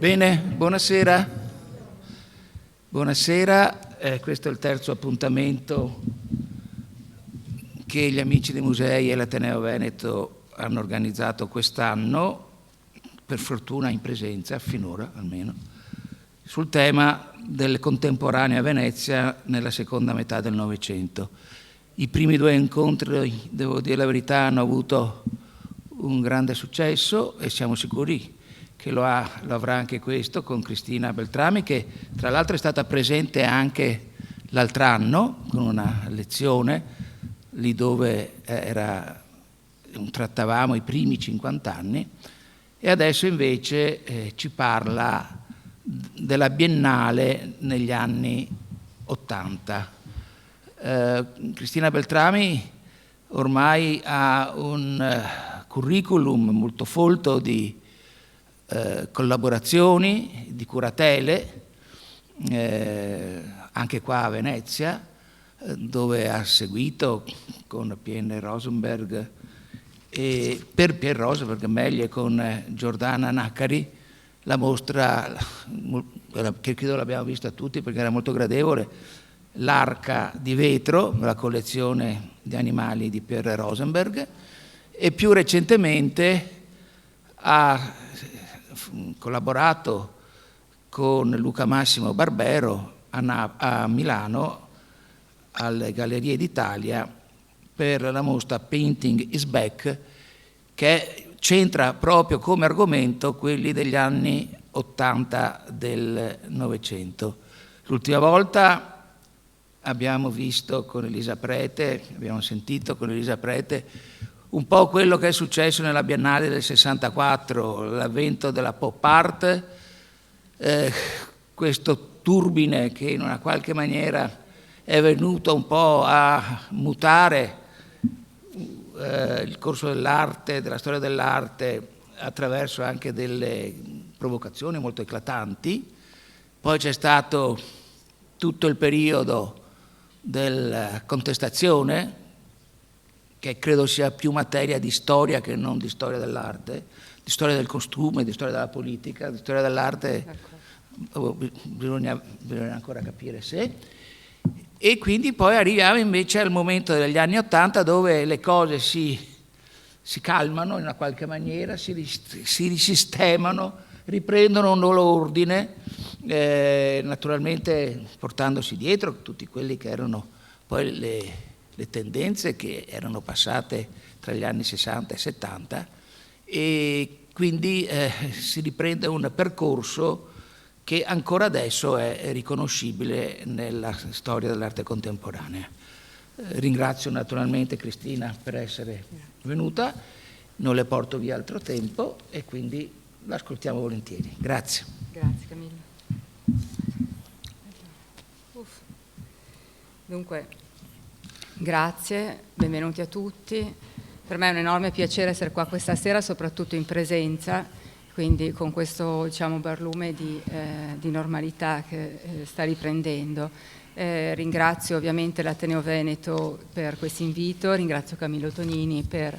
Bene, buonasera. Buonasera, questo è il terzo appuntamento che gli amici dei musei e l'Ateneo Veneto hanno organizzato quest'anno, per fortuna in presenza, finora almeno, sul tema del contemporaneo a Venezia nella seconda metà del Novecento. I primi due incontri, devo dire la verità, hanno avuto un grande successo e siamo sicuri che lo avrà anche questo con Cristina Beltrami, che tra l'altro è stata presente anche l'altro anno con una lezione lì dove trattavamo i primi 50 anni, e adesso invece ci parla della Biennale negli anni 80. Cristina Beltrami ormai ha un curriculum molto folto di collaborazioni, di curatele, anche qua a Venezia, dove ha seguito con PN Rosenberg e per Pierre Rosenberg meglio, con Giordana Naccari, la mostra che credo l'abbiamo vista tutti perché era molto gradevole, l'Arca di vetro, la collezione di animali di Pierre Rosenberg, e più recentemente ha collaborato con Luca Massimo Barbero a Milano alle Gallerie d'Italia per la mostra Painting is Back, che c'entra proprio come argomento quelli degli anni 80 del Novecento. L'ultima volta abbiamo visto con Elisa Prete, abbiamo sentito con Elisa Prete un po' quello che è successo nella Biennale del 64, l'avvento della pop art, questo turbine che in una qualche maniera è venuto un po' a mutare il corso dell'arte, della storia dell'arte, attraverso anche delle provocazioni molto eclatanti. Poi c'è stato tutto il periodo della contestazione, che credo sia più materia di storia che non di storia dell'arte, di storia del costume, di storia della politica, di storia dell'arte, bisogna ancora capire se. E quindi poi arriviamo invece al momento degli anni '80 dove le cose si calmano in una qualche maniera, si risistemano, riprendono un loro ordine, naturalmente portandosi dietro tutti quelli che erano poi le tendenze che erano passate tra gli anni 60 e 70, e quindi si riprende un percorso che ancora adesso è riconoscibile nella storia dell'arte contemporanea. Ringrazio naturalmente Cristina per essere venuta, non le porto via altro tempo e quindi l'ascoltiamo volentieri. Grazie. Grazie Camillo. Dunque, grazie, benvenuti a tutti. Per me è un enorme piacere essere qua questa sera, soprattutto in presenza, quindi con questo barlume di normalità che sta riprendendo. Ringrazio ovviamente l'Ateneo Veneto per questo invito, ringrazio Camillo Tonini per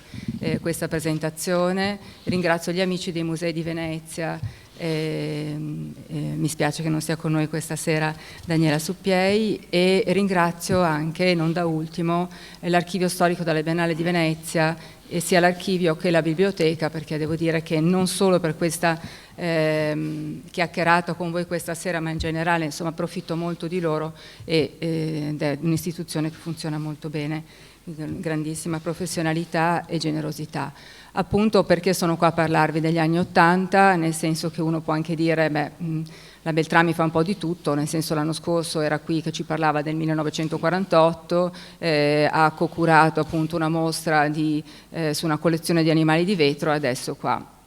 questa presentazione, ringrazio gli amici dei musei di Venezia. Mi spiace che non sia con noi questa sera Daniela Suppiei, e ringrazio anche, non da ultimo, l'Archivio Storico della Biennale di Venezia, e sia l'archivio che la biblioteca, perché devo dire che non solo per questa chiacchierata con voi questa sera, ma in generale approfitto molto di loro, ed è un'istituzione che funziona molto bene, grandissima professionalità e generosità. Appunto perché sono qua a parlarvi degli anni '80, nel senso che uno può anche dire, la Beltrami fa un po' di tutto, nel senso l'anno scorso era qui che ci parlava del 1948, ha co-curato appunto una mostra su una collezione di animali di vetro, adesso qua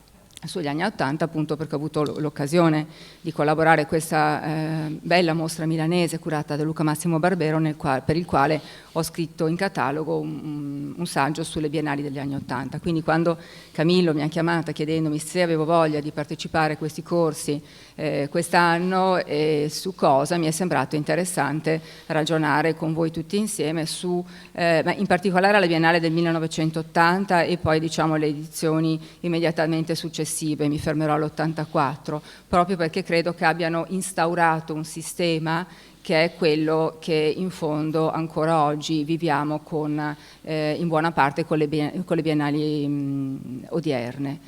sugli anni '80, appunto perché ho avuto l'occasione di collaborare a questa bella mostra milanese curata da Luca Massimo Barbero, per il quale ho scritto in catalogo un saggio sulle biennali degli anni '80. Quindi quando Camillo mi ha chiamata chiedendomi se avevo voglia di partecipare a questi corsi quest'anno, e su cosa mi è sembrato interessante ragionare con voi tutti insieme su, in particolare la Biennale del 1980 e poi diciamo le edizioni immediatamente successive, mi fermerò all'84, proprio perché credo che abbiano instaurato un sistema che è quello che in fondo ancora oggi viviamo in buona parte con le biennali odierne.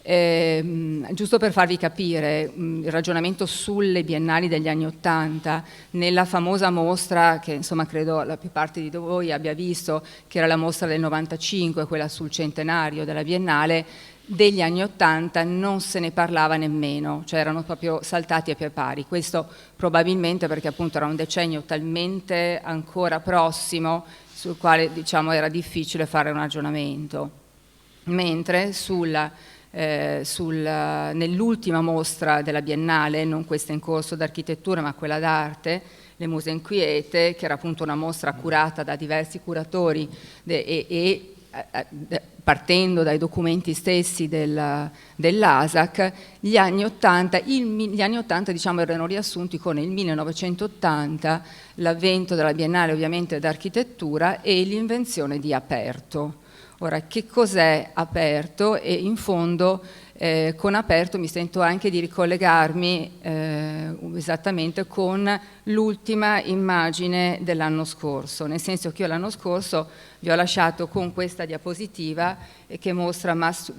Giusto per farvi capire il ragionamento sulle biennali degli anni '80, nella famosa mostra che insomma credo la più parte di voi abbia visto, che era la mostra del 95, quella sul centenario della Biennale, degli anni '80 non se ne parlava nemmeno, cioè erano proprio saltati a pie pari. Questo probabilmente perché appunto era un decennio talmente ancora prossimo sul quale diciamo era difficile fare un ragionamento, mentre nell'ultima mostra della Biennale, non questa in corso d'architettura ma quella d'arte, Le Muse Inquiete, che era appunto una mostra curata da diversi curatori partendo dai documenti stessi dell'ASAC, gli anni 80 diciamo, erano riassunti con il 1980, l'avvento della Biennale ovviamente d'architettura e l'invenzione di Aperto. Ora, che cos'è Aperto? E in fondo con Aperto mi sento anche di ricollegarmi esattamente con l'ultima immagine dell'anno scorso, nel senso che io l'anno scorso vi ho lasciato con questa diapositiva che mostra Max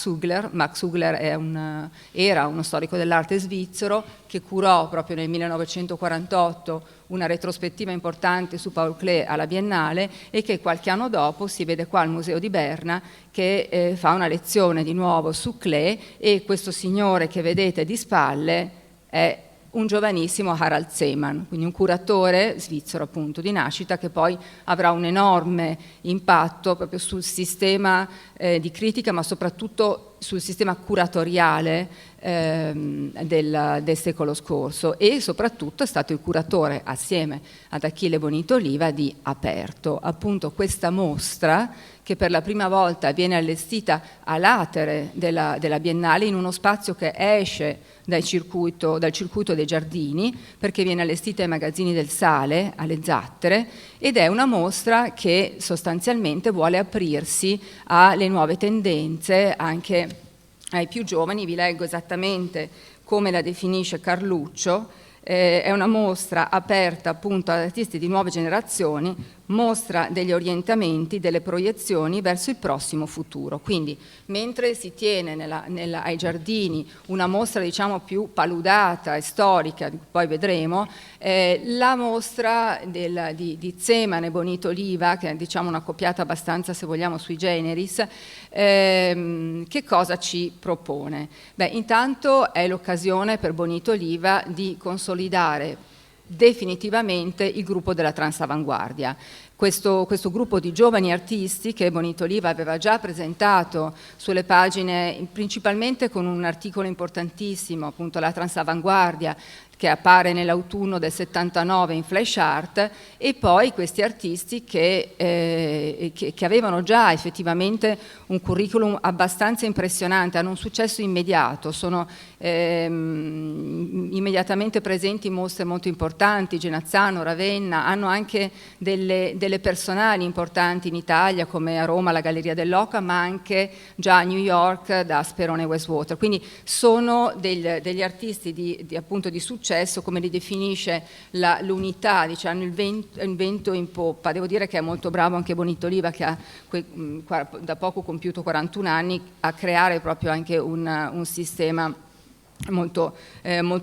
Hugler. Max Hugler era uno storico dell'arte svizzero che curò proprio nel 1948 una retrospettiva importante su Paul Klee alla Biennale e che qualche anno dopo si vede qua al Museo di Berna che fa una lezione di nuovo su Klee, e questo signore che vedete di spalle è un giovanissimo Harald Zeman, quindi un curatore svizzero appunto di nascita, che poi avrà un enorme impatto proprio sul sistema di critica, ma soprattutto sul sistema curatoriale del secolo scorso, e soprattutto è stato il curatore assieme ad Achille Bonito Oliva di Aperto, appunto questa mostra che per la prima volta viene allestita a latere della Biennale in uno spazio che esce dal circuito dei giardini, perché viene allestita ai Magazzini del Sale, alle Zattere, ed è una mostra che sostanzialmente vuole aprirsi alle nuove tendenze, anche ai più giovani. Vi leggo esattamente come la definisce Carluccio. È una mostra aperta appunto ad artisti di nuove generazioni, mostra degli orientamenti, delle proiezioni verso il prossimo futuro. Quindi mentre si tiene ai giardini una mostra diciamo più paludata e storica, poi vedremo, la mostra di Zeman e Bonito Oliva, che è diciamo una coppiata abbastanza, se vogliamo, sui generis, che cosa ci propone? Beh, intanto è l'occasione per Bonito Oliva di consolidare definitivamente il gruppo della transavanguardia. Questo gruppo di giovani artisti che Bonito Oliva aveva già presentato sulle pagine, principalmente con un articolo importantissimo, appunto La transavanguardia, che appare nell'autunno del 79 in Flash Art, e poi questi artisti che avevano già effettivamente un curriculum abbastanza impressionante, hanno un successo immediato, sono immediatamente presenti in mostre molto importanti, Genazzano, Ravenna, hanno anche delle personali importanti in Italia, come a Roma la Galleria dell'Oca, ma anche già a New York da Sperone Westwater. Quindi sono degli artisti appunto di successo, come li definisce l'unità, diciamo, il vento in poppa. Devo dire che è molto bravo anche Bonito Oliva, che ha da poco compiuto 41 anni, a creare proprio anche un sistema molto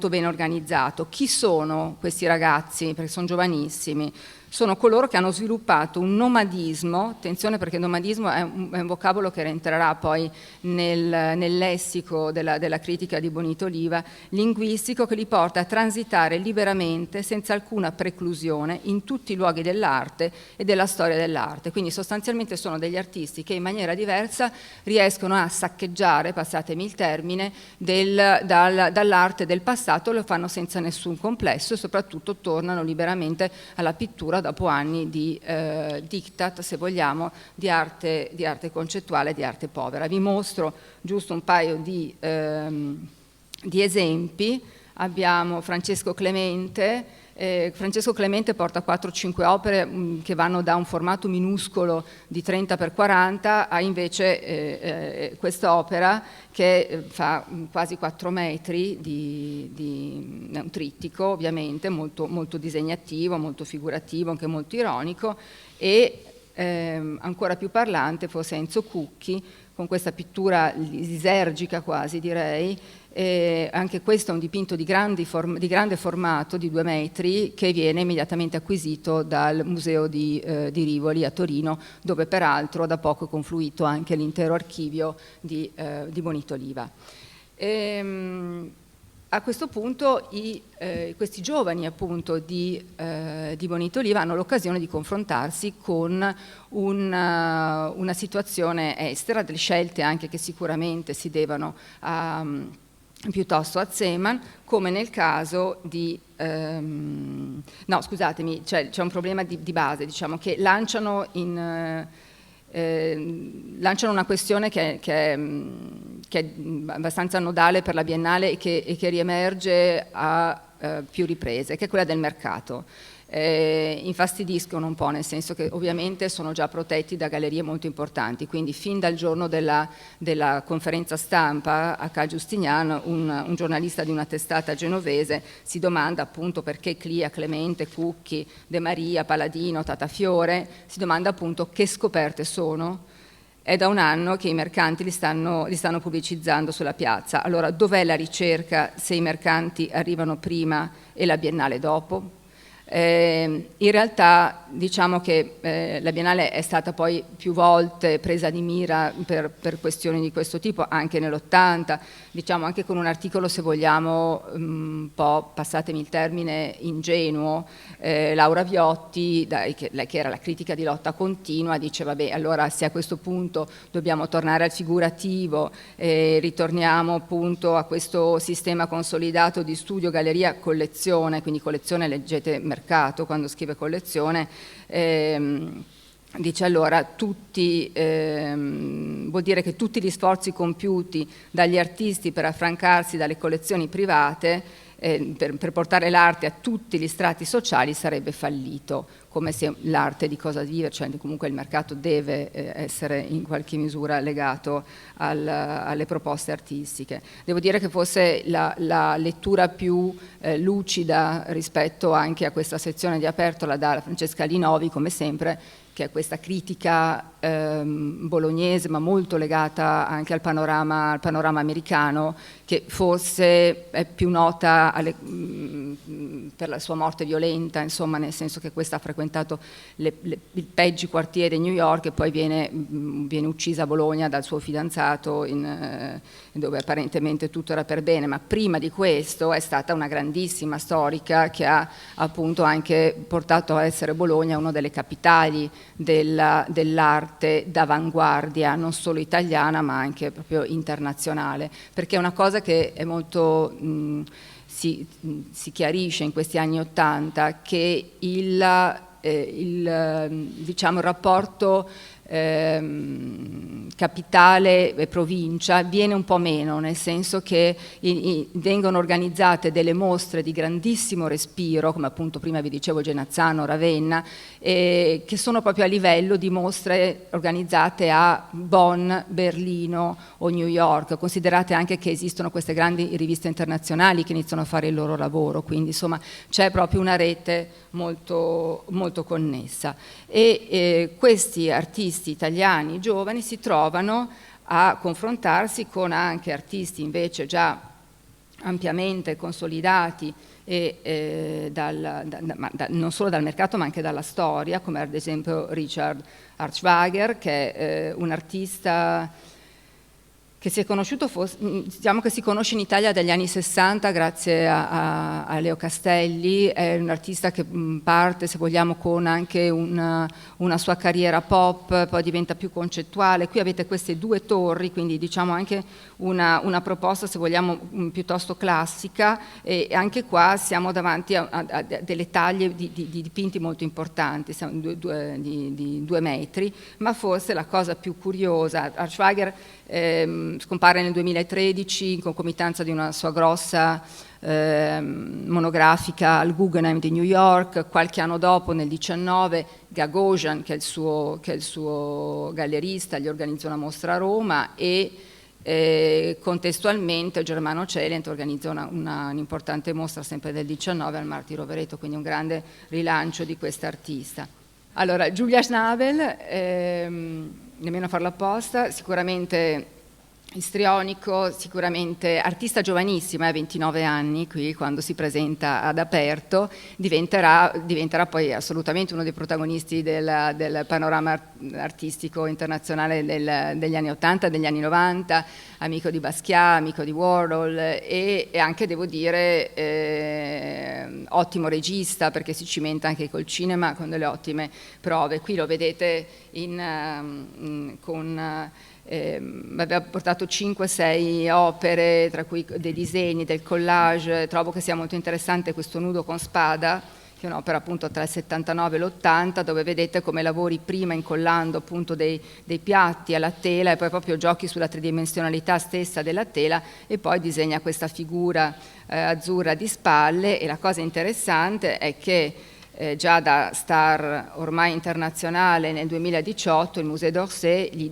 ben organizzato. Chi sono questi ragazzi? Perché sono giovanissimi. Sono coloro che hanno sviluppato un nomadismo, attenzione perché nomadismo è un vocabolo che rientrerà poi nel lessico della critica di Bonito Oliva, linguistico, che li porta a transitare liberamente, senza alcuna preclusione, in tutti i luoghi dell'arte e della storia dell'arte. Quindi sostanzialmente sono degli artisti che in maniera diversa riescono a saccheggiare, passatemi il termine, dall'arte del passato, lo fanno senza nessun complesso e soprattutto tornano liberamente alla pittura dopo anni di diktat, se vogliamo, di arte concettuale, di arte povera. Vi mostro giusto un paio di di esempi abbiamo Francesco Clemente. Francesco Clemente porta 4-5 opere che vanno da un formato minuscolo di 30x40 a invece quest'opera che fa quasi 4 metri, è un trittico ovviamente, molto, molto disegnativo, molto figurativo, anche molto ironico, e ancora più parlante forse Enzo Cucchi, con questa pittura lisergica quasi direi. Anche questo è un dipinto di grande formato, di 2 metri, che viene immediatamente acquisito dal Museo di Rivoli a Torino, dove peraltro da poco è confluito anche l'intero archivio di Bonito-Oliva. A questo punto questi giovani appunto di Bonito-Oliva hanno l'occasione di confrontarsi con una situazione estera, delle scelte anche che sicuramente si devono piuttosto a Zeman, come nel caso di no, scusatemi, c'è un problema di base, diciamo, che lanciano una questione che è abbastanza nodale per la Biennale e che riemerge a più riprese, che è quella del mercato. Infastidiscono un po', nel senso che ovviamente sono già protetti da gallerie molto importanti, quindi fin dal giorno della conferenza stampa a Cal Giustinian un giornalista di una testata genovese si domanda appunto perché Clia, Clemente, Cucchi, De Maria, Paladino, Tatafiore, si domanda appunto che scoperte sono. È da un anno che i mercanti li stanno pubblicizzando sulla piazza. Allora dov'è la ricerca se i mercanti arrivano prima e la Biennale dopo? In realtà diciamo che la Biennale è stata poi più volte presa di mira per questioni di questo tipo, anche nell'80, diciamo anche con un articolo, se vogliamo, un po', passatemi il termine, ingenuo. Laura Viotti, che era la critica di lotta continua, dice vabbè, allora se a questo punto dobbiamo tornare al figurativo, ritorniamo appunto a questo sistema consolidato di studio, galleria, collezione, quindi collezione leggete mercato quando scrive collezione, dice allora vuol dire che tutti gli sforzi compiuti dagli artisti per affrancarsi dalle collezioni private, per portare l'arte a tutti gli strati sociali sarebbe fallito, come se l'arte di cosa vive, cioè comunque il mercato deve essere in qualche misura legato alle proposte artistiche. Devo dire che forse la lettura più lucida rispetto anche a questa sezione di Aperto la dà Francesca Linovi, come sempre, che è questa critica bolognese, ma molto legata anche al panorama americano, che forse è più nota per la sua morte violenta, insomma, nel senso che questa ha frequentato i peggi quartieri di New York e poi viene uccisa a Bologna dal suo fidanzato, dove apparentemente tutto era per bene, ma prima di questo è stata una grandissima storica che ha appunto anche portato a essere Bologna una delle capitali dell'arte d'avanguardia, non solo italiana ma anche proprio internazionale, perché è una cosa che è molto si chiarisce in questi anni '80, che diciamo, il rapporto capitale e provincia viene un po' meno, nel senso che vengono organizzate delle mostre di grandissimo respiro, come appunto prima vi dicevo Genazzano, Ravenna, che sono proprio a livello di mostre organizzate a Bonn, Berlino o New York. Considerate anche che esistono queste grandi riviste internazionali che iniziano a fare il loro lavoro, quindi insomma c'è proprio una rete molto, molto connessa. E questi artisti italiani giovani si trovano a confrontarsi con anche artisti invece già ampiamente consolidati non solo dal mercato ma anche dalla storia, come ad esempio Richard Archwager, che è un artista che si è conosciuto, diciamo che si conosce in Italia dagli anni 60 grazie a Leo Castelli. È un artista che parte, se vogliamo, con anche una sua carriera pop, poi diventa più concettuale. Qui avete queste due torri, quindi diciamo anche una proposta, se vogliamo, piuttosto classica, e anche qua siamo davanti a delle taglie di dipinti molto importanti, di 2 metri, ma forse la cosa più curiosa, Archwager scompare nel 2013 in concomitanza di una sua grossa monografica al Guggenheim di New York. Qualche anno dopo, nel 19, Gagosian, che è il suo gallerista, gli organizza una mostra a Roma, e contestualmente Germano Celent organizza un'importante mostra sempre del 19 al Marti Rovereto, quindi un grande rilancio di questa artista. Allora, Julia Schnabel, nemmeno a farlo apposta, sicuramente istrionico, sicuramente artista giovanissima, 29 anni qui quando si presenta ad Aperto, diventerà poi assolutamente uno dei protagonisti del panorama artistico internazionale degli anni 80 e degli anni 90, amico di Basquiat, amico di Warhol e anche, devo dire, ottimo regista, perché si cimenta anche col cinema con delle ottime prove. Qui lo vedete aveva portato 5-6 opere, tra cui dei disegni, del collage. Trovo che sia molto interessante questo Nudo con spada, che è un'opera appunto tra il 79 e l'80, dove vedete come lavori prima incollando appunto dei piatti alla tela e poi proprio giochi sulla tridimensionalità stessa della tela, e poi disegna questa figura azzurra di spalle. E la cosa interessante è che già da star ormai internazionale nel 2018 il Musée d'Orsay gli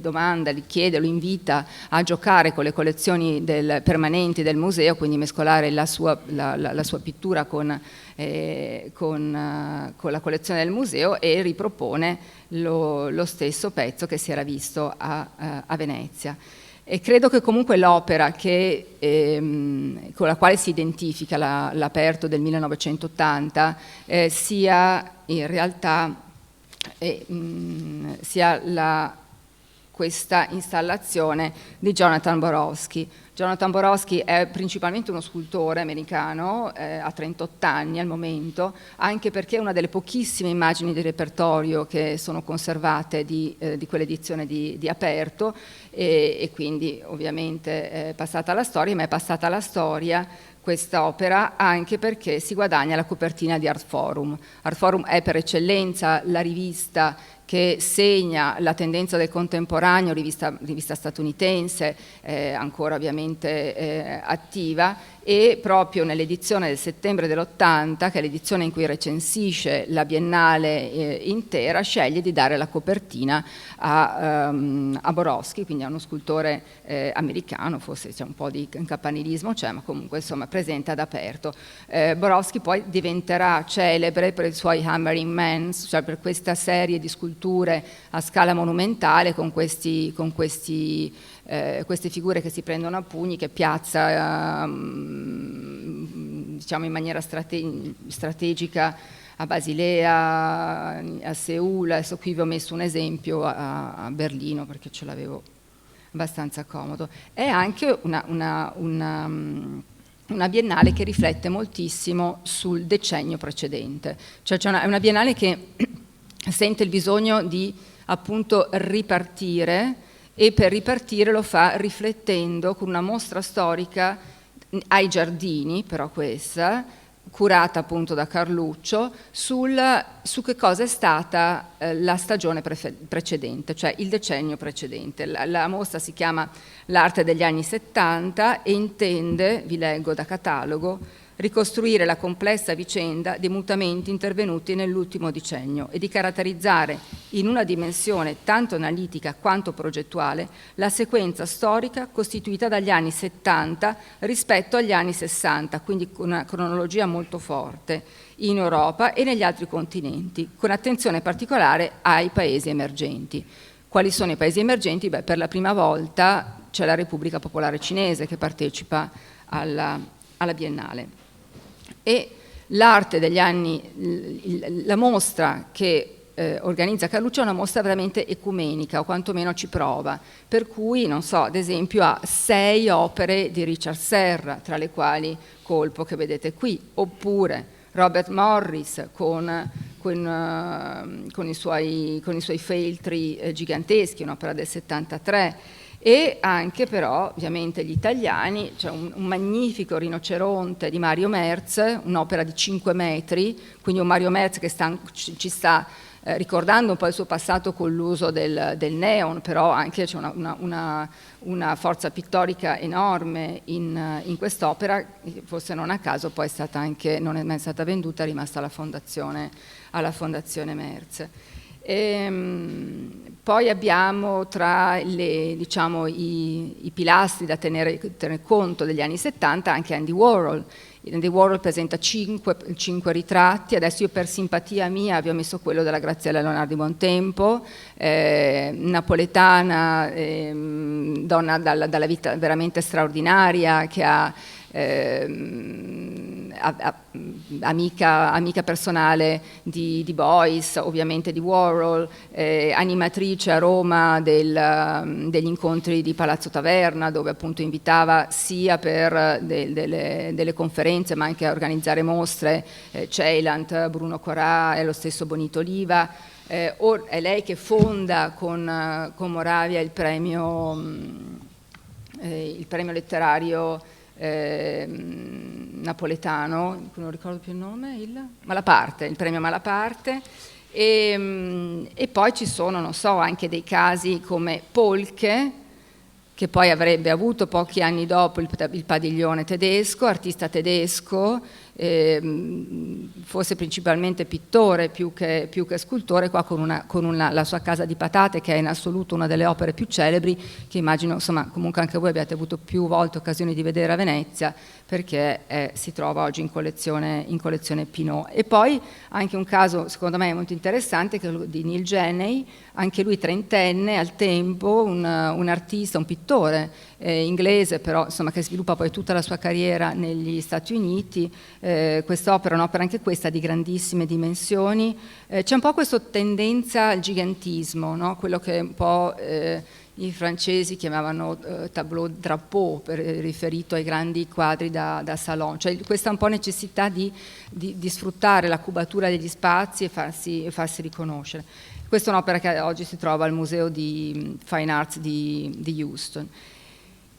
chiede, lo invita a giocare con le collezioni permanenti del museo, quindi mescolare la sua pittura con la collezione del museo, e ripropone lo stesso pezzo che si era visto a Venezia. E credo che comunque l'opera con la quale si identifica l'Aperto del 1980 sia in realtà questa installazione di Jonathan Borowski. Jonathan Borowski è principalmente uno scultore americano, ha 38 anni al momento, anche perché è una delle pochissime immagini di repertorio che sono conservate di quell'edizione di Aperto, e quindi ovviamente è passata alla storia, ma è passata alla storia questa opera anche perché si guadagna la copertina di Art Forum. Art Forum è per eccellenza la rivista che segna la tendenza del contemporaneo, rivista statunitense, ancora ovviamente attiva, e proprio nell'edizione del settembre dell'80, che è l'edizione in cui recensisce la Biennale intera, sceglie di dare la copertina a Borowski, quindi a uno scultore americano, forse c'è un po' di campanilismo, ma comunque insomma presente ad Aperto. Borowski poi diventerà celebre per i suoi Hammering Men, cioè per questa serie di sculture a scala monumentale con queste figure che si prendono a pugni, che piazza diciamo in maniera strategica a Basilea, a Seul. Adesso qui vi ho messo un esempio a Berlino perché ce l'avevo abbastanza comodo. È anche una biennale che riflette moltissimo sul decennio precedente, cioè è una biennale che sente il bisogno di appunto ripartire, e per ripartire lo fa riflettendo con una mostra storica ai Giardini, però questa, curata appunto da Carluccio, su che cosa è stata la stagione precedente, cioè il decennio precedente. La mostra si chiama L'arte degli anni 70 e intende, vi leggo da catalogo, ricostruire la complessa vicenda dei mutamenti intervenuti nell'ultimo decennio e di caratterizzare in una dimensione tanto analitica quanto progettuale la sequenza storica costituita dagli anni 70 rispetto agli anni 60, quindi con una cronologia molto forte in Europa e negli altri continenti, con attenzione particolare ai paesi emergenti. Quali sono i paesi emergenti? Beh, per la prima volta c'è la Repubblica Popolare Cinese che partecipa alla Biennale. E l'arte degli anni, la mostra che organizza Carluccio è una mostra veramente ecumenica, o quantomeno ci prova, per cui, non so, ad esempio ha 6 opere di Richard Serra, tra le quali Colpo, che vedete qui, oppure Robert Morris con i suoi feltri giganteschi, un'opera del 73, e anche però ovviamente gli italiani. C'è un magnifico rinoceronte di Mario Merz, un'opera di 5 metri, quindi un Mario Merz che ci sta ricordando un po' il suo passato con l'uso del neon, però anche c'è una forza pittorica enorme in quest'opera, forse non a caso poi è stata anche, non è mai stata venduta, è rimasta alla Fondazione Merz. Poi abbiamo tra diciamo, i pilastri da tenere conto degli anni 70 anche Andy Warhol. Andy Warhol presenta 5 ritratti, adesso io per simpatia mia vi ho messo quello della Graziella Leonardi Bontempo, napoletana, donna dalla vita veramente straordinaria, che ha amica personale di Beuys, ovviamente di Warhol, animatrice a Roma degli incontri di Palazzo Taverna, dove appunto invitava sia per delle conferenze ma anche a organizzare mostre, Ceylan, Bruno Corà e lo stesso Bonito Oliva. È lei che fonda con Moravia il premio letterario napoletano, non ricordo più il nome, il premio Malaparte, e poi ci sono, non so, anche dei casi come Polke, che poi avrebbe avuto pochi anni dopo il padiglione tedesco, artista tedesco, forse principalmente pittore più che scultore, qua con la sua Casa di Patate, che è in assoluto una delle opere più celebri, che immagino insomma comunque anche voi abbiate avuto più volte occasione di vedere a Venezia, perché si trova oggi in collezione Pinault. E poi anche un caso secondo me molto interessante, che è quello di Neil Janney, anche lui trentenne al tempo, un artista, un pittore inglese, però insomma che sviluppa poi tutta la sua carriera negli Stati Uniti. Quest'opera è un'opera anche questa di grandissime dimensioni, c'è un po' questa tendenza al gigantismo, no? Quello che un po' i francesi chiamavano tableau drapeau, riferito ai grandi quadri da salon, cioè questa un po' necessità di sfruttare la cubatura degli spazi e farsi riconoscere. Questa è un'opera che oggi si trova al Museo di Fine Arts di Houston,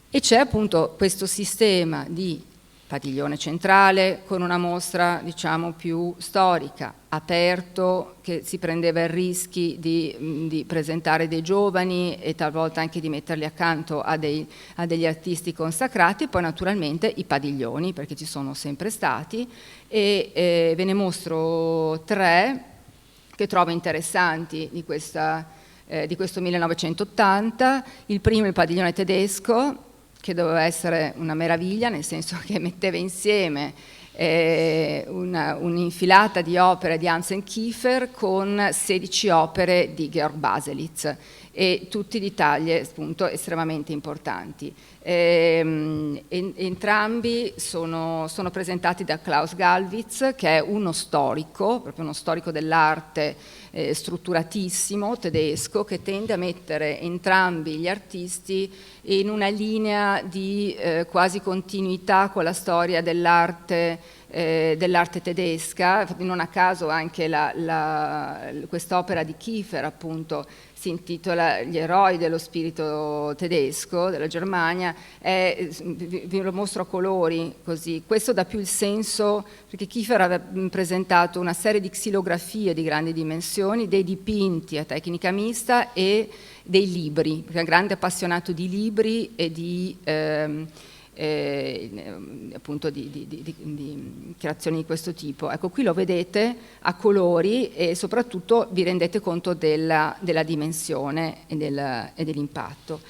e c'è appunto questo sistema di padiglione centrale con una mostra diciamo più storica, aperto, che si prendeva i rischi di presentare dei giovani e talvolta anche di metterli accanto a degli artisti consacrati, e poi naturalmente i padiglioni, perché ci sono sempre stati, e ve ne mostro 3 che trovo interessanti di questo 1980. Il primo è il padiglione tedesco, che doveva essere una meraviglia, nel senso che metteva insieme un'infilata di opere di Hans Kiefer con 16 opere di Georg Baselitz, e tutti di taglie appunto estremamente importanti. Entrambi sono presentati da Klaus Gallwitz, che è uno storico, proprio uno storico dell'arte strutturatissimo tedesco, che tende a mettere entrambi gli artisti in una linea di quasi continuità con la storia dell'arte tedesca. Non a caso anche quest'opera di Kiefer appunto si intitola Gli eroi dello spirito tedesco della Germania, vi lo mostro a colori così. Questo dà più il senso, perché Kiefer aveva presentato una serie di xilografie di grandi dimensioni, dei dipinti a tecnica mista e dei libri, perché è un grande appassionato di libri e appunto di creazioni di questo tipo. Ecco, qui lo vedete a colori e soprattutto vi rendete conto della dimensione e dell'impatto.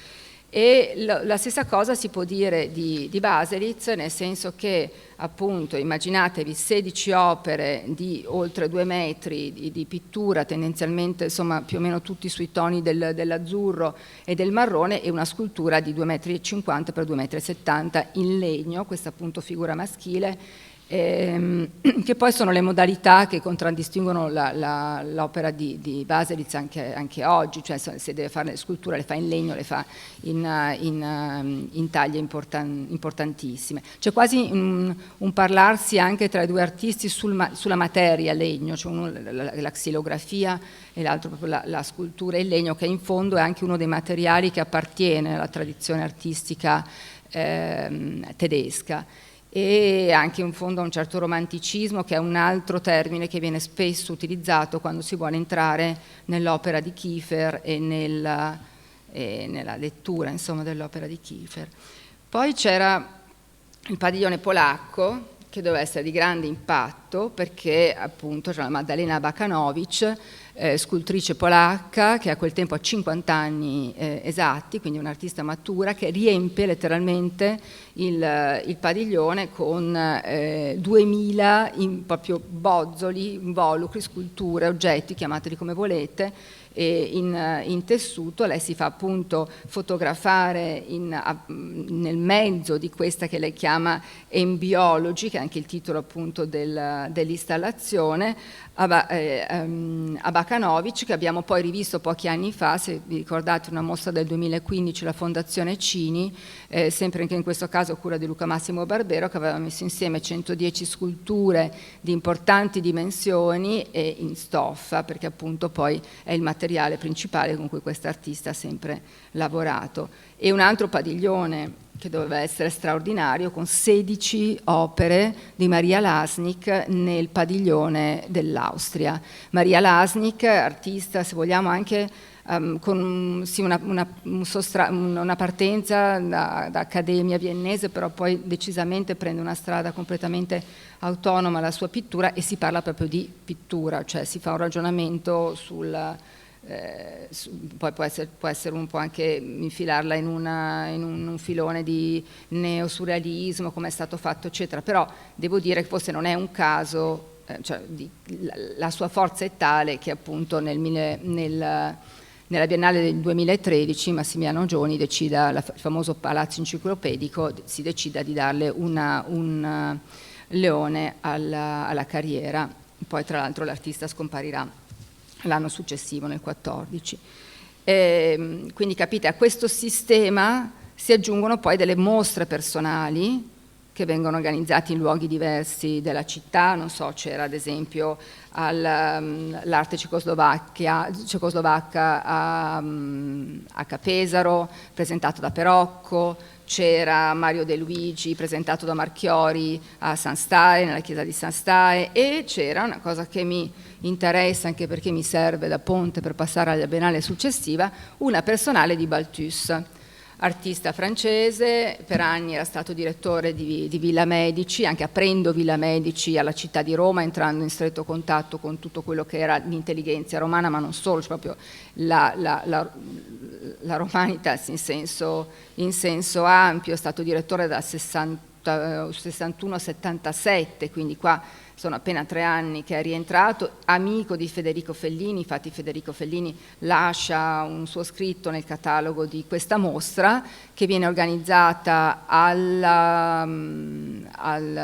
E la stessa cosa si può dire di Baselitz, nel senso che appunto immaginatevi 16 opere di oltre 2 metri di pittura, tendenzialmente insomma più o meno tutti sui toni dell'azzurro e del marrone, e una scultura di 2,50 metri x 2,70 metri in legno, questa appunto figura maschile, che poi sono le modalità che contraddistinguono l'opera di Baselitz anche oggi, cioè se deve fare le sculture le fa in legno, le fa in taglie importantissime. C'è quasi un parlarsi anche tra i due artisti sulla materia legno, cioè uno la xilografia e l'altro proprio la scultura in legno, che in fondo è anche uno dei materiali che appartiene alla tradizione artistica tedesca. e anche in fondo un certo romanticismo, che è un altro termine che viene spesso utilizzato quando si vuole entrare nell'opera di Kiefer e nella lettura, insomma, dell'opera di Kiefer. Poi c'era il padiglione polacco, che doveva essere di grande impatto, perché appunto c'era Maddalena Abakanowicz, scultrice polacca, che a quel tempo ha 50 anni esatti, quindi un'artista matura, che riempie letteralmente il padiglione con 2000 proprio bozzoli, involucri, sculture, oggetti, chiamateli come volete, in tessuto. Lei si fa appunto fotografare nel mezzo di questa che lei chiama Embryology, che è anche il titolo appunto dell'installazione, Abakanowicz, che abbiamo poi rivisto pochi anni fa, se vi ricordate, una mostra del 2015, la Fondazione Cini, sempre anche in questo caso a cura di Luca Massimo Barbero, che aveva messo insieme 110 sculture di importanti dimensioni e in stoffa, perché appunto poi è il materiale principale con cui quest'artista ha sempre lavorato. E un altro padiglione che doveva essere straordinario, con 16 opere di Maria Lasnik nel padiglione dell'Austria. Maria Lasnik, artista, se vogliamo, anche con sì, una partenza da accademia viennese, però poi decisamente prende una strada completamente autonoma la sua pittura, e si parla proprio di pittura, cioè si fa un ragionamento poi può essere un po' anche infilarla in un filone di neosurrealismo, come è stato fatto, eccetera, però devo dire che forse non è un caso, cioè, la sua forza è tale che appunto nella Biennale del 2013 Massimiliano Gioni decida, il famoso palazzo enciclopedico, si decida di darle un leone alla carriera. Poi tra l'altro l'artista scomparirà l'anno successivo, nel 14. Quindi capite, a questo sistema si aggiungono poi delle mostre personali che vengono organizzate in luoghi diversi della città. Non so, c'era ad esempio l'arte cecoslovacca a Capesaro, presentato da Perocco. C'era Mario De Luigi, presentato da Marchiori a San Stae, nella chiesa di San Stae, e c'era una cosa che mi interessa anche perché mi serve da ponte per passare alla Biennale successiva, una personale di Balthus, artista francese, per anni era stato direttore di Villa Medici, anche aprendo Villa Medici alla città di Roma, entrando in stretto contatto con tutto quello che era l'intelligenza romana, ma non solo, cioè proprio la Romanitas in senso ampio. È stato direttore dal 61 al 77, quindi qua sono appena 3 anni che è rientrato, amico di Federico Fellini. Infatti Federico Fellini lascia un suo scritto nel catalogo di questa mostra, che viene organizzata alla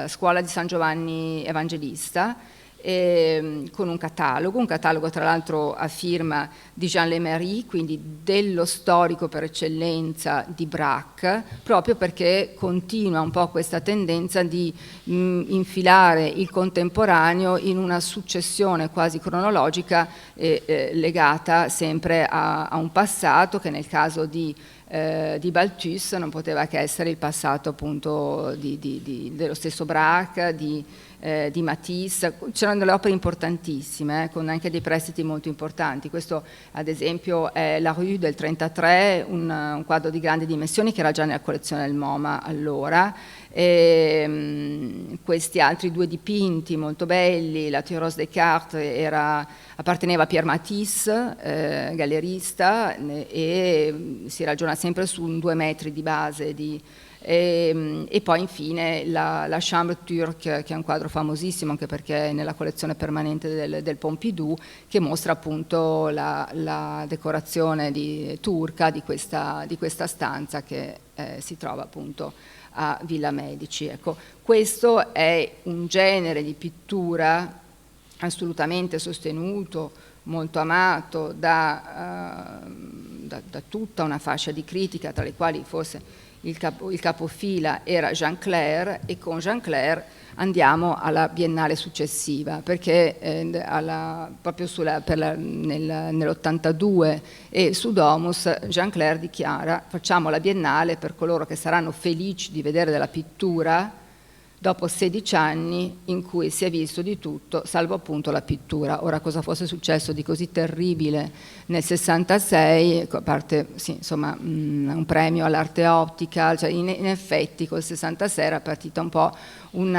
scuola di San Giovanni Evangelista, con un catalogo tra l'altro a firma di Jean Lemery, quindi dello storico per eccellenza di Braque, proprio perché continua un po' questa tendenza di infilare il contemporaneo in una successione quasi cronologica legata sempre a un passato che nel caso di Balthus non poteva che essere il passato appunto dello stesso Braque, di Matisse. C'erano delle opere importantissime, con anche dei prestiti molto importanti. Questo ad esempio è La Rue del 33, un quadro di grandi dimensioni che era già nella collezione del MoMA allora. Questi altri 2 dipinti molto belli, la Thérèse Descartes apparteneva a Pierre Matisse, gallerista, e si ragiona sempre su 2 metri di base e poi infine la Chambre turque, che è un quadro famosissimo anche perché è nella collezione permanente del Pompidou, che mostra appunto la decorazione turca di questa stanza che si trova appunto a Villa Medici. Ecco, questo è un genere di pittura assolutamente sostenuto, molto amato da tutta una fascia di critica, tra le quali forse il capofila era Jean Clair, e con Jean Clair andiamo alla Biennale successiva, perché proprio nell'82 e su Domus Jean Clair dichiara: facciamo la Biennale per coloro che saranno felici di vedere della pittura dopo 16 anni in cui si è visto di tutto, salvo appunto la pittura. Ora, cosa fosse successo di così terribile nel 66, a parte sì, insomma, un premio all'arte ottica, cioè in effetti col 66 era partita un po' un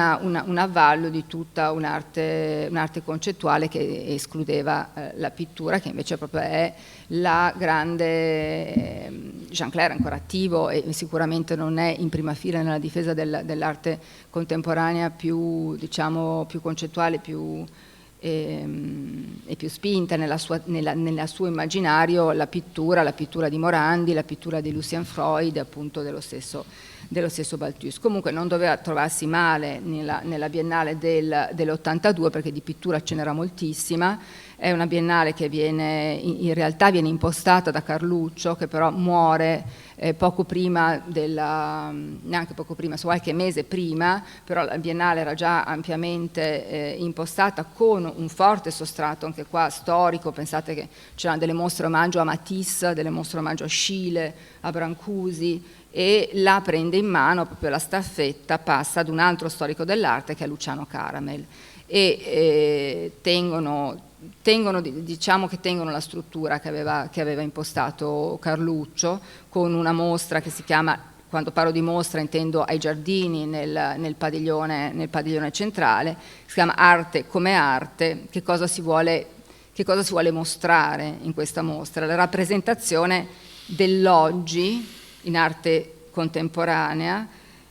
avvallo di tutta un'arte concettuale che escludeva la pittura, che invece proprio è la grande... Jean Clair è ancora attivo e sicuramente non è in prima fila nella difesa dell'arte contemporanea più, diciamo, più concettuale, e più spinta nel suo immaginario, la pittura di Morandi, la pittura di Lucien Freud, appunto dello stesso Balthus. Comunque non doveva trovarsi male nella Biennale dell'82, perché di pittura ce n'era moltissima. È una biennale che in realtà viene impostata da Carluccio, che però muore poco prima neanche poco prima, qualche mese prima, però la biennale era già ampiamente impostata con un forte sostrato anche qua storico. Pensate che c'erano delle mostre omaggio a Matisse, delle mostre omaggio a Schiele, a Brancusi, e la prende in mano, proprio la staffetta passa ad un altro storico dell'arte che è Luciano Caramel, e diciamo che tengono la struttura che aveva impostato Carluccio, con una mostra che si chiama, quando parlo di mostra intendo ai giardini nel padiglione centrale, si chiama Arte come arte. Che cosa si vuole mostrare in questa mostra? La rappresentazione dell'oggi in arte contemporanea,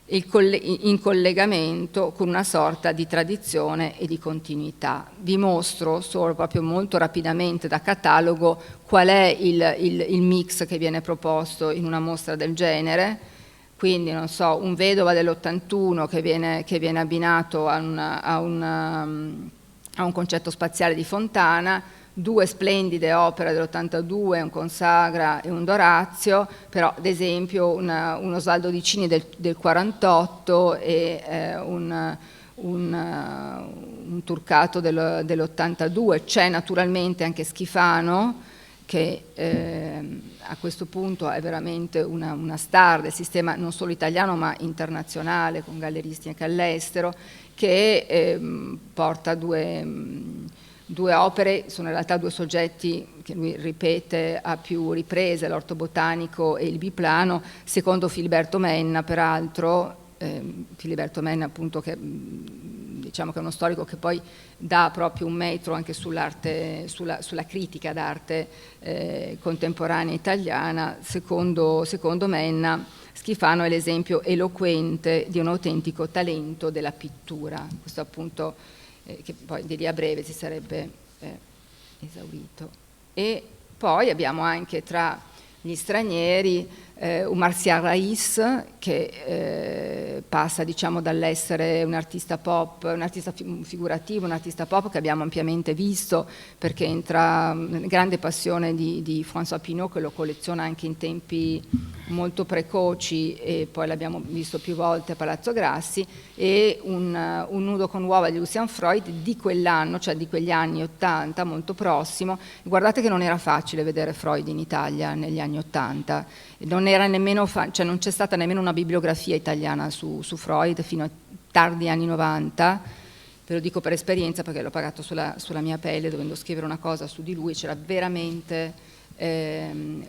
in collegamento con una sorta di tradizione e di continuità. Vi mostro solo proprio molto rapidamente da catalogo qual è il mix che viene proposto in una mostra del genere. Quindi, non so, un Vedova dell'81 che viene abbinato a un concetto spaziale di Fontana, 2 splendide opere dell'82, un Consagra e un Dorazio, però ad esempio un Osvaldo Dicini del 48 e un Turcato dell'82. C'è naturalmente anche Schifano, che a questo punto è veramente una star del sistema non solo italiano ma internazionale, con galleristi anche all'estero, che porta due opere, sono in realtà 2 soggetti che lui ripete a più riprese, l'orto botanico e il biplano, secondo Filiberto Menna, peraltro. Filiberto Menna, appunto, che diciamo che è uno storico che poi dà proprio un metro anche sull'arte, sulla critica d'arte contemporanea italiana. Secondo Menna, Schifano è l'esempio eloquente di un autentico talento della pittura. Questo appunto che poi di lì a breve si sarebbe esaurito. E poi abbiamo anche tra gli stranieri un Martial Raiz, che passa, diciamo, dall'essere un artista pop, un artista figurativo, un artista pop che abbiamo ampiamente visto, perché entra grande passione di François Pinault, che lo colleziona anche in tempi molto precoci, e poi l'abbiamo visto più volte a Palazzo Grassi, e un Nudo con uova di Lucian Freud di quell'anno, cioè di quegli anni 80, molto prossimo. Guardate che non era facile vedere Freud in Italia negli anni 80, non era nemmeno cioè non c'è stata nemmeno una bibliografia italiana su Freud fino a tardi anni 90. Ve lo dico per esperienza, perché l'ho pagato sulla mia pelle, dovendo scrivere una cosa su di lui, c'era veramente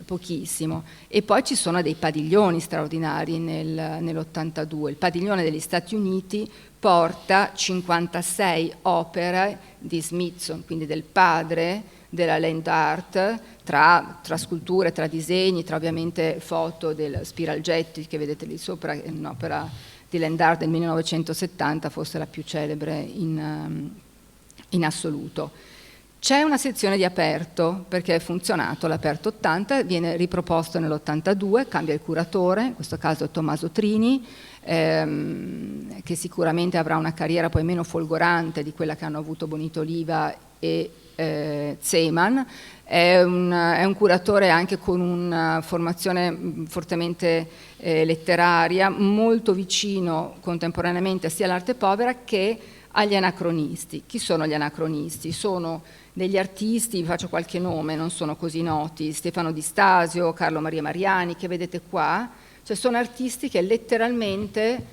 pochissimo. E poi ci sono dei padiglioni straordinari nell'82. Il padiglione degli Stati Uniti porta 56 opere di Smithson, quindi del padre della land art, tra sculture, tra disegni, tra ovviamente foto del Spiral Jetty che vedete lì sopra, è un'opera di land art del 1970, forse la più celebre in assoluto. C'è una sezione di aperto, perché è funzionato l'aperto 80, viene riproposto nell'82, cambia il curatore, in questo caso è Tommaso Trini, che sicuramente avrà una carriera poi meno folgorante di quella che hanno avuto Bonito Oliva e Zeman. È un curatore anche con una formazione fortemente letteraria, molto vicino contemporaneamente sia all'arte povera che agli anacronisti. Chi sono gli anacronisti? Sono degli artisti, vi faccio qualche nome, non sono così noti: Stefano Di Stasio, Carlo Maria Mariani, che vedete qua. Cioè sono artisti che letteralmente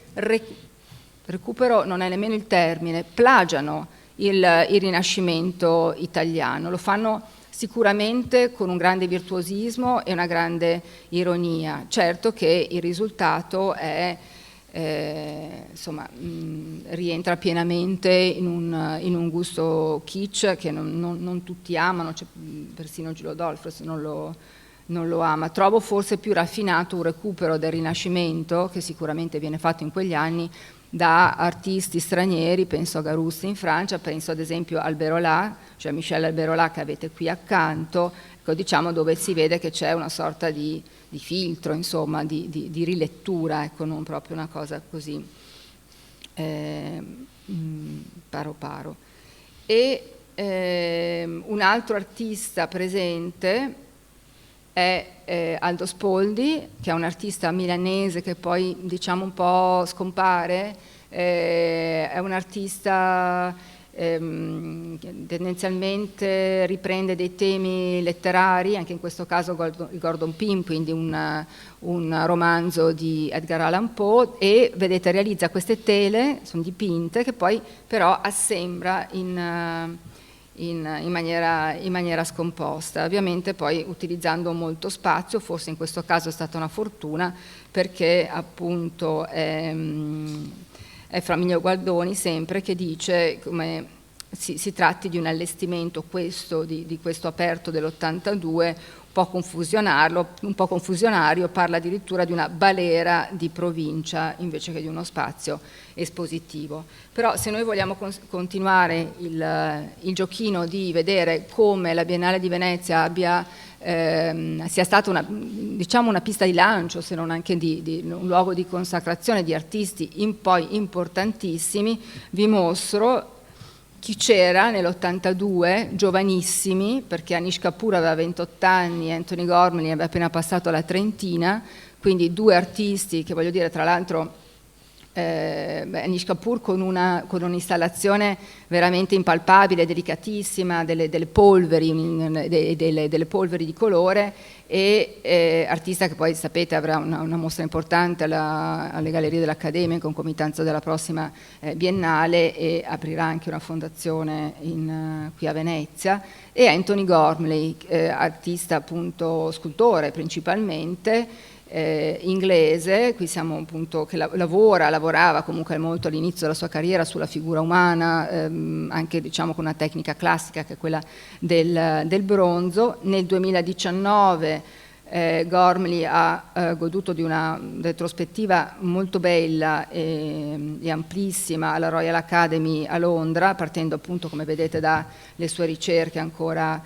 recupero non è nemmeno il termine, plagiano il Rinascimento italiano, lo fanno sicuramente con un grande virtuosismo e una grande ironia. Certo che il risultato è, insomma, rientra pienamente in un gusto kitsch che non tutti amano, cioè, persino Giulio Dolfos non lo ama. Trovo forse più raffinato un recupero del Rinascimento, che sicuramente viene fatto in quegli anni, da artisti stranieri, penso a Garussi in Francia, penso ad esempio al Berolat, cioè Michel Alberola che avete qui accanto, ecco, diciamo, dove si vede che c'è una sorta di filtro, insomma, di rilettura, ecco, non proprio una cosa così paro paro. E un altro artista presente è Aldo Spoldi, che è un artista milanese che poi, diciamo, un po' scompare, è un artista tendenzialmente riprende dei temi letterari, anche in questo caso Gordon Pym, quindi un romanzo di Edgar Allan Poe, e vedete realizza queste tele, sono dipinte, che poi però assembra in maniera scomposta, ovviamente poi utilizzando molto spazio. Forse in questo caso è stata una fortuna, perché appunto è Flaminio Gualdoni sempre che dice come si tratti di un allestimento questo, di questo aperto dell'82 un po' confusionario, parla addirittura di una balera di provincia invece che di uno spazio espositivo. Però se noi vogliamo continuare il giochino di vedere come la Biennale di Venezia sia stata diciamo una pista di lancio, se non anche un luogo di consacrazione di artisti poi importantissimi, vi mostro chi c'era nell'82, giovanissimi, perché Anish Kapoor aveva 28 anni e Anthony Gormley aveva appena passato la trentina, quindi due artisti che, voglio dire, tra l'altro Anish Kapoor con un'installazione veramente impalpabile, delicatissima, delle polveri di colore, e artista che poi, sapete, avrà una mostra importante alle Gallerie dell'Accademia in concomitanza della prossima Biennale, e aprirà anche una fondazione qui a Venezia. E Anthony Gormley, artista appunto scultore principalmente, inglese, qui siamo appunto che lavorava comunque molto all'inizio della sua carriera sulla figura umana, anche diciamo con una tecnica classica che è quella del bronzo. Nel 2019 Gormley ha goduto di una retrospettiva molto bella e amplissima alla Royal Academy a Londra, partendo appunto, come vedete, dalle sue ricerche ancora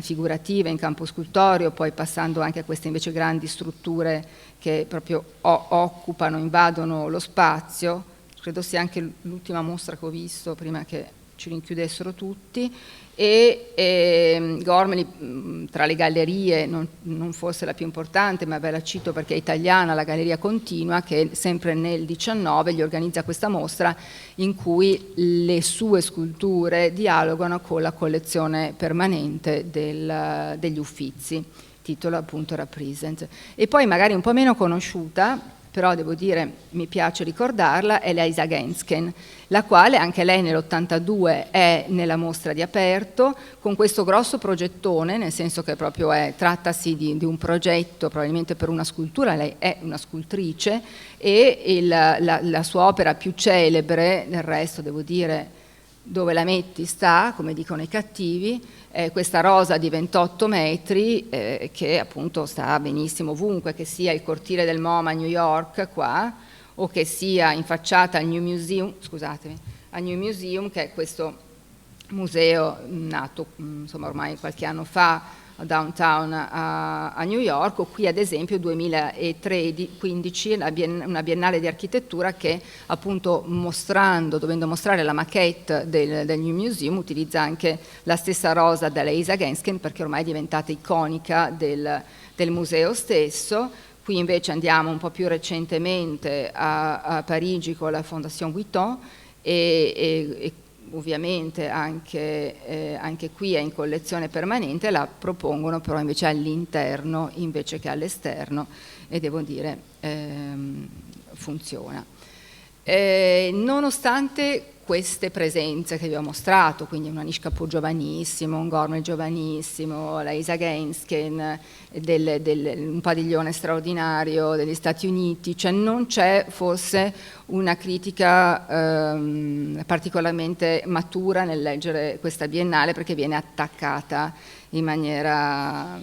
figurative in campo scultoreo, poi passando anche a queste invece grandi strutture che proprio occupano, invadono lo spazio. Credo sia anche l'ultima mostra che ho visto prima che ci rinchiudessero tutti. E Gormley, tra le gallerie, non forse la più importante, ma ve la cito perché è italiana, la Galleria Continua, che sempre nel 19 gli organizza questa mostra in cui le sue sculture dialogano con la collezione permanente degli Uffizi, titolo appunto Represent. E poi magari un po' meno conosciuta, però devo dire mi piace ricordarla, è Leisa Gensken, la quale anche lei nell'82 è nella mostra di aperto, con questo grosso progettone, nel senso che proprio trattasi di un progetto probabilmente per una scultura, lei è una scultrice, e la sua opera più celebre, del resto devo dire dove la metti sta, come dicono i cattivi, questa rosa di 28 metri che appunto sta benissimo ovunque, che sia il cortile del MoMA a New York qua, o che sia infacciata al New Museum, scusatemi, al New Museum, che è questo museo nato insomma ormai qualche anno fa downtown a New York, o qui ad esempio 2015 una biennale di architettura che appunto dovendo mostrare la maquette del New Museum, utilizza anche la stessa rosa da Leisa Gensken, perché ormai è diventata iconica del museo stesso. Qui invece andiamo un po' più recentemente a Parigi con la Fondation Vuitton, e ovviamente anche qui è in collezione permanente, la propongono però invece all'interno invece che all'esterno, e devo dire funziona. Nonostante queste presenze che vi ho mostrato, quindi un Anish Kapoor giovanissimo, un Gormley giovanissimo, la Isa Gensken, un padiglione straordinario degli Stati Uniti, cioè non c'è forse una critica particolarmente matura nel leggere questa biennale, perché viene attaccata in maniera...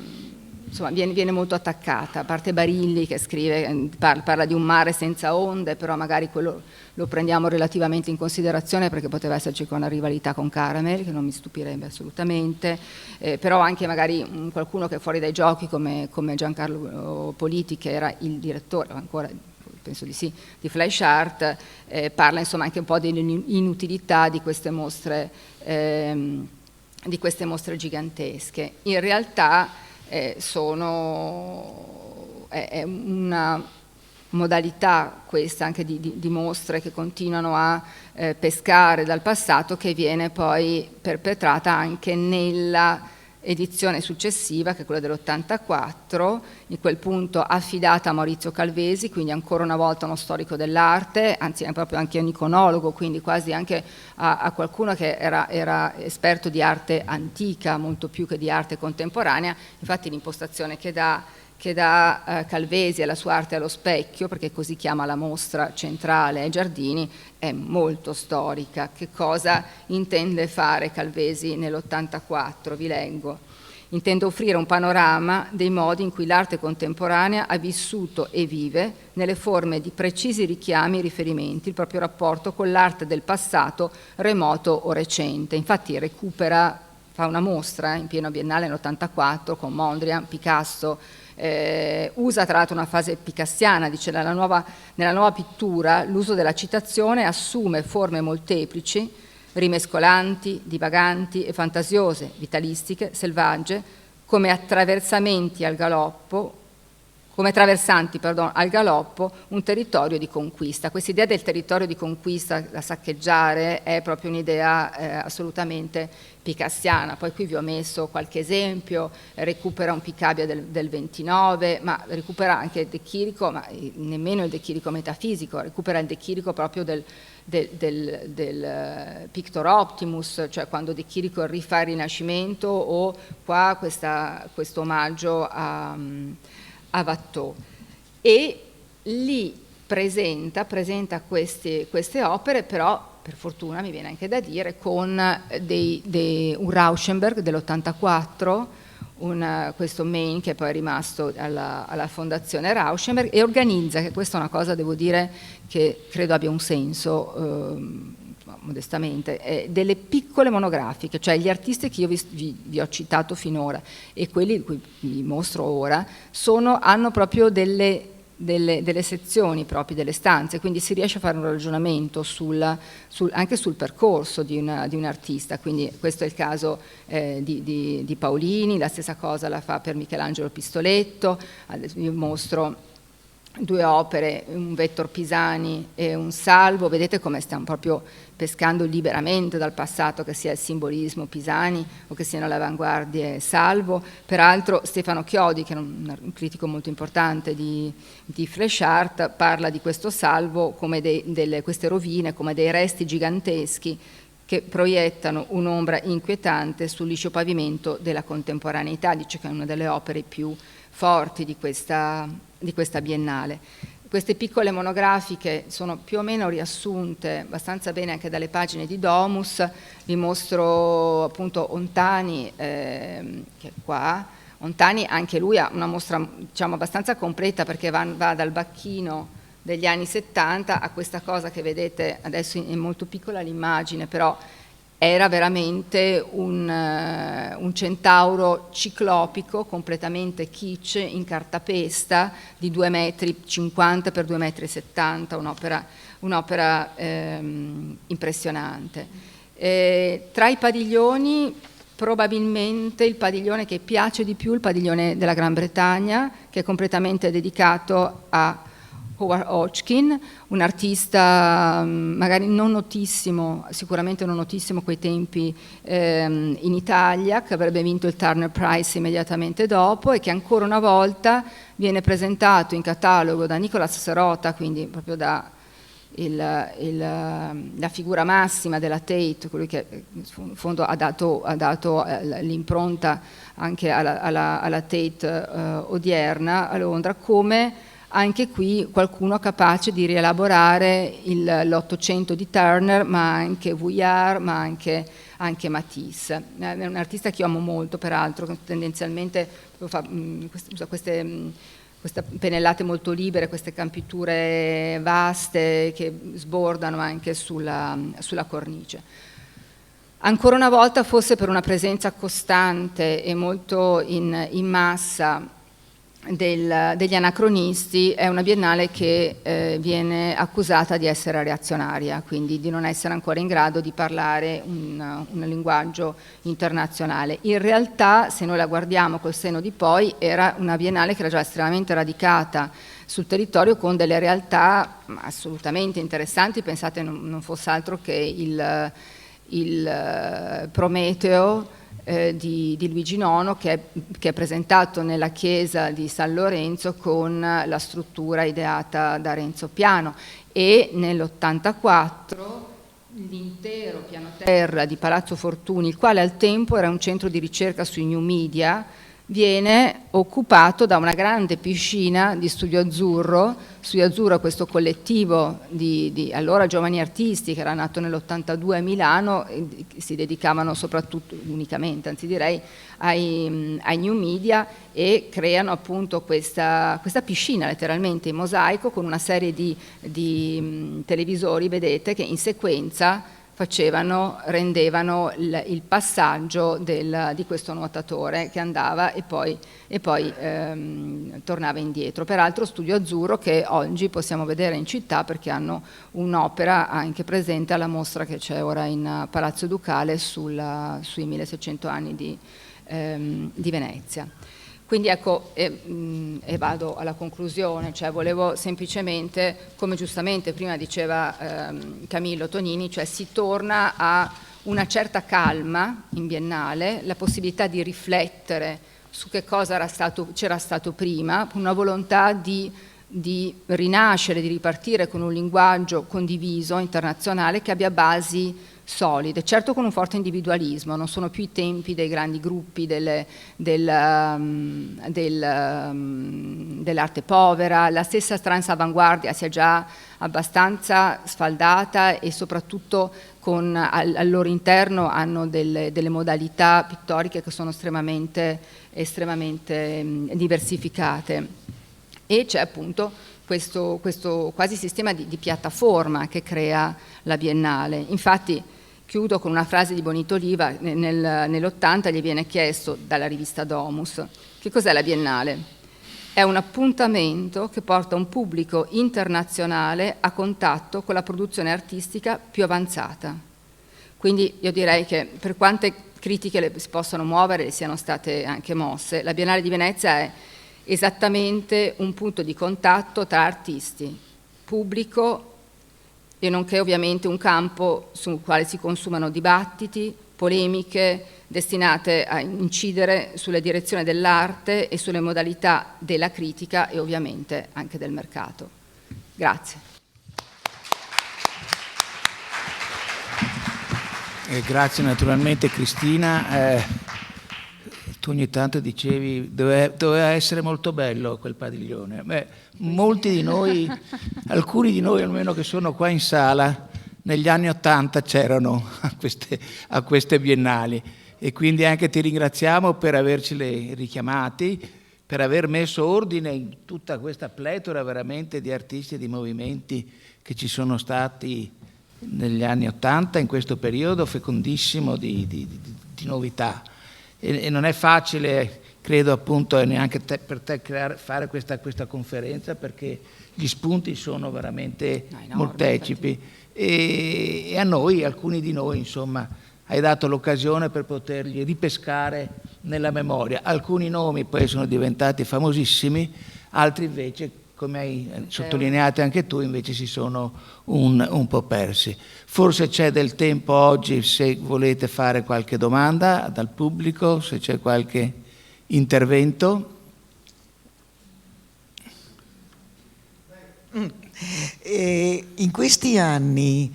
insomma, viene molto attaccata, a parte Barilli che scrive, parla di un mare senza onde, però magari quello lo prendiamo relativamente in considerazione perché poteva esserci una rivalità con Caramel, che non mi stupirebbe assolutamente, però anche magari qualcuno che è fuori dai giochi come Giancarlo Politi, che era il direttore, ancora penso di sì, di Flash Art, parla insomma anche un po' dell'inutilità di queste mostre gigantesche. In realtà è una modalità questa anche di mostre che continuano a pescare dal passato, che viene poi perpetrata anche nella edizione successiva, che è quella dell'84, in quel punto affidata a Maurizio Calvesi, quindi ancora una volta uno storico dell'arte, anzi è proprio anche un iconologo, quindi quasi anche a qualcuno che era esperto di arte antica molto più che di arte contemporanea. Infatti l'impostazione che dà Calvesi alla sua arte allo specchio, perché così chiama la mostra centrale ai Giardini, è molto storica. Che cosa intende fare Calvesi nell'84? Vi leggo. Intende offrire un panorama dei modi in cui l'arte contemporanea ha vissuto e vive nelle forme di precisi richiami e riferimenti il proprio rapporto con l'arte del passato remoto o recente. Infatti fa una mostra in pieno biennale nell'84 con Mondrian, Picasso. Usa tra l'altro una fase picassiana, dice nella nuova pittura l'uso della citazione assume forme molteplici, rimescolanti, divaganti e fantasiose, vitalistiche, selvagge, come traversanti al galoppo un territorio di conquista. Questa idea del territorio di conquista da saccheggiare è proprio un'idea assolutamente picassiana. Poi qui vi ho messo qualche esempio, recupera un Picabia del 29, ma recupera anche De Chirico, ma nemmeno il De Chirico metafisico, recupera il De Chirico proprio del Pictor Optimus, cioè quando De Chirico rifà il Rinascimento, o qua questo omaggio a Watteau, e lì presenta queste opere, però per fortuna mi viene anche da dire con un Rauschenberg dell'84, questo Main che poi è rimasto alla fondazione Rauschenberg, e organizza, che questa è una cosa devo dire che credo abbia un senso modestamente, delle piccole monografiche, cioè gli artisti che io vi ho citato finora e quelli di cui vi mostro ora hanno proprio delle sezioni proprie, delle stanze, quindi si riesce a fare un ragionamento anche sul percorso di un artista. Quindi questo è il caso di Paolini, la stessa cosa la fa per Michelangelo Pistoletto. Adesso vi mostro due opere, un Vettor Pisani e un Salvo. Vedete come stiamo proprio pescando liberamente dal passato, che sia il simbolismo Pisani o che siano le avanguardie Salvo. Peraltro Stefano Chiodi, che è un critico molto importante di Flash Art, parla di questo Salvo come queste rovine come dei resti giganteschi che proiettano un'ombra inquietante sul liscio pavimento della contemporaneità. Dice che è una delle opere più forti di questa biennale. Queste piccole monografiche sono più o meno riassunte abbastanza bene anche dalle pagine di Domus. Vi mostro appunto Ontani, che è qua. Ontani anche lui ha una mostra, diciamo, abbastanza completa, perché va dal Bacchino degli anni 70 a questa cosa che vedete adesso, è molto piccola l'immagine, però era veramente un centauro ciclopico, completamente kitsch, in cartapesta, di 2,50 m per 2,70 m, un'opera impressionante. Tra i padiglioni, probabilmente il padiglione che piace di più è il padiglione della Gran Bretagna, che è completamente dedicato a Howard Hodgkin, un artista magari non notissimo, sicuramente non notissimo a quei tempi in Italia, che avrebbe vinto il Turner Prize immediatamente dopo, e che ancora una volta viene presentato in catalogo da Nicolas Serota, quindi proprio da la figura massima della Tate, colui che in fondo ha dato l'impronta anche alla Tate odierna a Londra, come anche qui qualcuno capace di rielaborare l'Ottocento di Turner, ma anche Vuillard, ma anche Matisse. È un artista che io amo molto, peraltro, che tendenzialmente usa queste pennellate molto libere, queste campiture vaste che sbordano anche sulla cornice. Ancora una volta, forse per una presenza costante e molto in massa degli anacronisti, è una biennale che viene accusata di essere reazionaria, quindi di non essere ancora in grado di parlare un linguaggio internazionale. In realtà, se noi la guardiamo col senno di poi, era una biennale che era già estremamente radicata sul territorio, con delle realtà assolutamente interessanti. Pensate, non fosse altro che il Prometeo di Luigi IX, che è presentato nella chiesa di San Lorenzo con la struttura ideata da Renzo Piano, e nell'84 l'intero piano terra di Palazzo Fortuni, il quale al tempo era un centro di ricerca sui new media, viene occupato da una grande piscina di Studio Azzurro. Studio Azzurro è questo collettivo di allora giovani artisti che era nato nell'82 a Milano, e si dedicavano soprattutto, unicamente anzi direi, ai new media, e creano appunto questa piscina letteralmente in mosaico con una serie di televisori, vedete, che in sequenza rendevano il passaggio di questo nuotatore che andava e poi tornava indietro. Peraltro Studio Azzurro che oggi possiamo vedere in città, perché hanno un'opera anche presente alla mostra che c'è ora in Palazzo Ducale sui 1600 anni di Venezia. Quindi ecco, e vado alla conclusione, cioè volevo semplicemente, come giustamente prima diceva Camillo Tonini, cioè si torna a una certa calma in biennale, la possibilità di riflettere su che cosa c'era stato prima, una volontà di rinascere, di ripartire con un linguaggio condiviso, internazionale, che abbia basi solide, certo con un forte individualismo. Non sono più i tempi dei grandi gruppi dell'arte povera, la stessa transavanguardia si è già abbastanza sfaldata, e soprattutto al loro interno hanno delle modalità pittoriche che sono estremamente diversificate, e c'è appunto questo quasi sistema di piattaforma che crea la Biennale. Infatti chiudo con una frase di Bonito Oliva. Nell'80 gli viene chiesto dalla rivista Domus: che cos'è la Biennale? È un appuntamento che porta un pubblico internazionale a contatto con la produzione artistica più avanzata. Quindi io direi che, per quante critiche si possono muovere, siano state anche mosse, la Biennale di Venezia è esattamente un punto di contatto tra artisti, pubblico, e nonché ovviamente un campo sul quale si consumano dibattiti, polemiche destinate a incidere sulle direzioni dell'arte e sulle modalità della critica, e ovviamente anche del mercato. Grazie. Grazie naturalmente Cristina. Tu ogni tanto dicevi doveva essere molto bello quel padiglione. Beh, molti di noi, alcuni di noi almeno che sono qua in sala, negli anni '80 c'erano a queste biennali, e quindi anche ti ringraziamo per averceli richiamati, per aver messo ordine in tutta questa pletora veramente di artisti e di movimenti che ci sono stati negli anni '80, in questo periodo fecondissimo di novità. E non è facile, credo, appunto, neanche per te fare questa conferenza, perché gli spunti sono veramente molteplici, e a noi, alcuni di noi, insomma, hai dato l'occasione per poterli ripescare nella memoria. Alcuni nomi poi sono diventati famosissimi, altri invece, come hai sottolineato anche tu, invece si sono un po' persi. Forse c'è del tempo oggi, se volete fare qualche domanda dal pubblico, se c'è qualche intervento. E in questi anni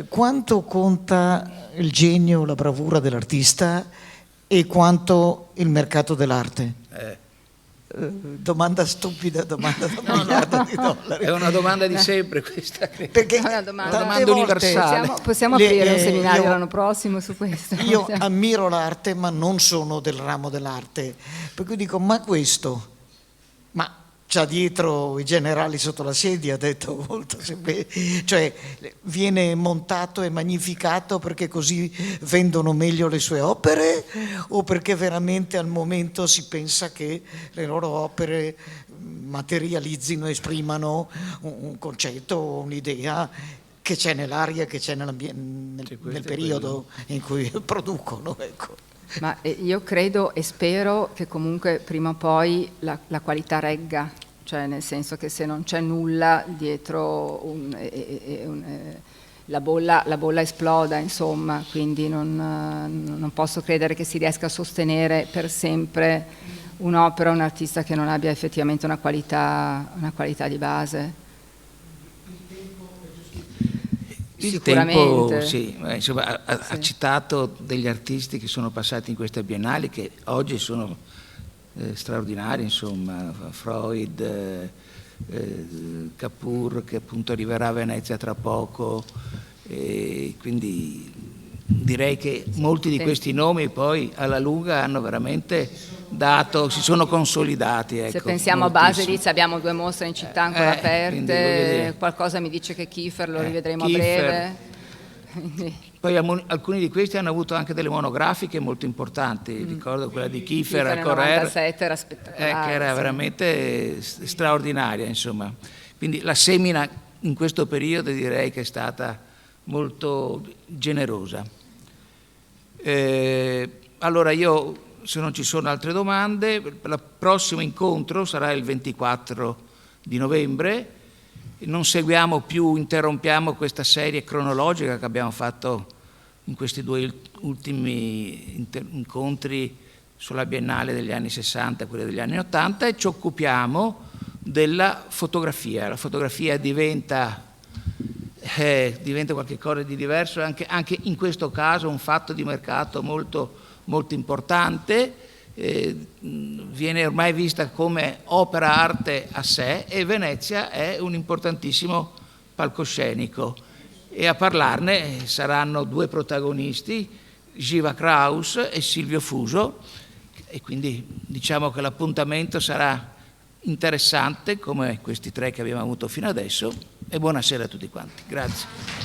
quanto conta il genio, la bravura dell'artista e quanto il mercato dell'arte? Domanda stupida, domanda da un miliardo di dollari. È una domanda di sempre questa, credo. Perché È una domanda universale. Possiamo aprire un seminario l'anno prossimo su questo. Io ammiro l'arte, ma non sono del ramo dell'arte, per cui dico, ma questo, ma c'ha dietro i generali sotto la sedia, ha detto molto, cioè viene montato e magnificato perché così vendono meglio le sue opere, o perché veramente al momento si pensa che le loro opere materializzino, esprimano un concetto, un'idea che c'è nell'aria, che c'è nel periodo in cui producono, ecco. Ma io credo e spero che comunque prima o poi la qualità regga, cioè nel senso che se non c'è nulla dietro la bolla esploda, insomma, quindi non posso credere che si riesca a sostenere per sempre un'opera, un artista che non abbia effettivamente una qualità di base. Il tempo, sì, insomma, ha citato degli artisti che sono passati in queste biennali che oggi sono straordinari, insomma, Freud, Kapur, che appunto arriverà a Venezia tra poco, e quindi direi che molti di questi nomi poi alla lunga hanno veramente si sono consolidati. Ecco, se pensiamo moltissimo. a Baselitz abbiamo 2 mostre in città ancora aperte, qualcosa mi dice che Kiefer lo rivedremo Kiefer. A breve. Poi alcuni di questi hanno avuto anche delle monografiche molto importanti, ricordo quella di Kiefer a Correr, 97 era spettacolare, che era veramente straordinaria, insomma. Quindi la semina in questo periodo direi che è stata molto generosa. Allora io, se non ci sono altre domande, il prossimo incontro sarà il 24 di novembre, non interrompiamo questa serie cronologica che abbiamo fatto in questi 2 ultimi incontri sulla Biennale degli anni 60 e quella degli anni 80 e ci occupiamo della fotografia. La fotografia diventa qualcosa di diverso, anche in questo caso un fatto di mercato molto, molto importante, viene ormai vista come opera arte a sé e Venezia è un importantissimo palcoscenico e a parlarne saranno 2 protagonisti, Giva Kraus e Silvio Fuso, e quindi diciamo che l'appuntamento sarà interessante come questi 3 che abbiamo avuto fino adesso e buonasera a tutti quanti. Grazie.